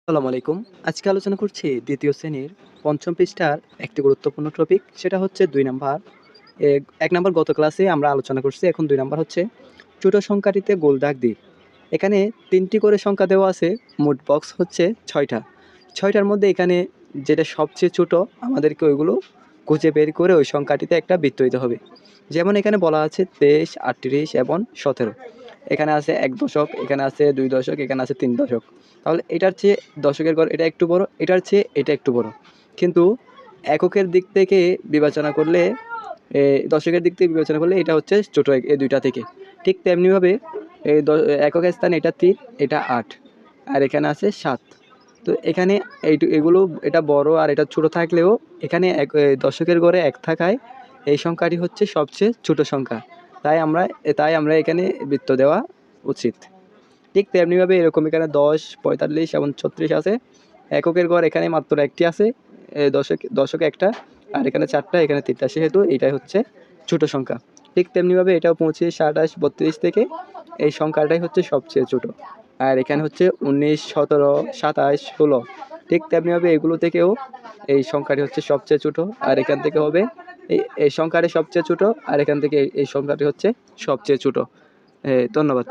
আসসালামু আলাইকুম। আজকে আলোচনা করছি দ্বিতীয় শ্রেণীর ৫ম পৃষ্ঠার একটি গুরুত্বপূর্ণ টপিক। সেটা হচ্ছে ২ নাম্বার। ১ নাম্বার গত ক্লাসে আমরা আলোচনা করছি। এখন ২ নাম্বার হচ্ছে ছোট সংখ্যাটিতে গোল দাগ দিই। এখানে ৩ টি করে সংখ্যা দেওয়া আছে। মোট বক্স হচ্ছে ৬ টা। ৬ টার মধ্যে এখানে যেটা সবচেয়ে ছোট আমাদেরকে ওইগুলো খুঁজে বের করে ওই সংখ্যাটিতে একটা বৃত্ত দিতে হবে। যেমন এখানে বলা আছে ২৩, ৩৮ এবং ১৭। এখানে আছে ১ দশক, এখানে আছে ২ দশক, এখানে আছে ৩ দশক। তাহলে এটার চেয়ে দশকের ঘর এটা একটু বড়, এটার চেয়ে এটা একটু বড়। কিন্তু এককের দিক থেকে বিবেচনা করলে দশকের দিক থেকে বিবেচনা করলে এটা হচ্ছে ছোট এই ২টা থেকে। ঠিক তেমনিভাবে এই এককের স্থানে এটা ৩, এটা ৮ আর এখানে আছে ৭। তো এখানে এগুলো এটা বড় আর এটা ছোট থাকলেও এখানে দশকের ঘরে ১ থাকায় এই সংখ্যাটি হচ্ছে সবচেয়ে ছোট সংখ্যা। তাই আমরা এখানে বৃত্ত দেওয়া উচিত। ঠিক তেমনিভাবে এরকম এখানে ১০, ৪৫ এবং ৩৬ আছে। এককের ঘর এখানে মাত্র একটি আছে, দশকে একটা, আর এখানে ৪টা, এখানে ৩টা, সেহেতু এটাই হচ্ছে ছোট সংখ্যা। ঠিক তেমনিভাবে এটাও ২৫, ২৭, ৩২ থেকে এই সংখ্যাটাই হচ্ছে সবচেয়ে ছোট। আর এখানে হচ্ছে ১৯, ১৭, ২৭, ১৬। ঠিক তেমনিভাবে এগুলো থেকেও এই সংখ্যাটি হচ্ছে সবচেয়ে ছোট। আর এখান থেকে হবে এই সংখ্যাটি সবচেয়ে ছোট, আর এখান থেকে এই সংখ্যাটি হচ্ছে সবচেয়ে ছোট। ধন্যবাদ।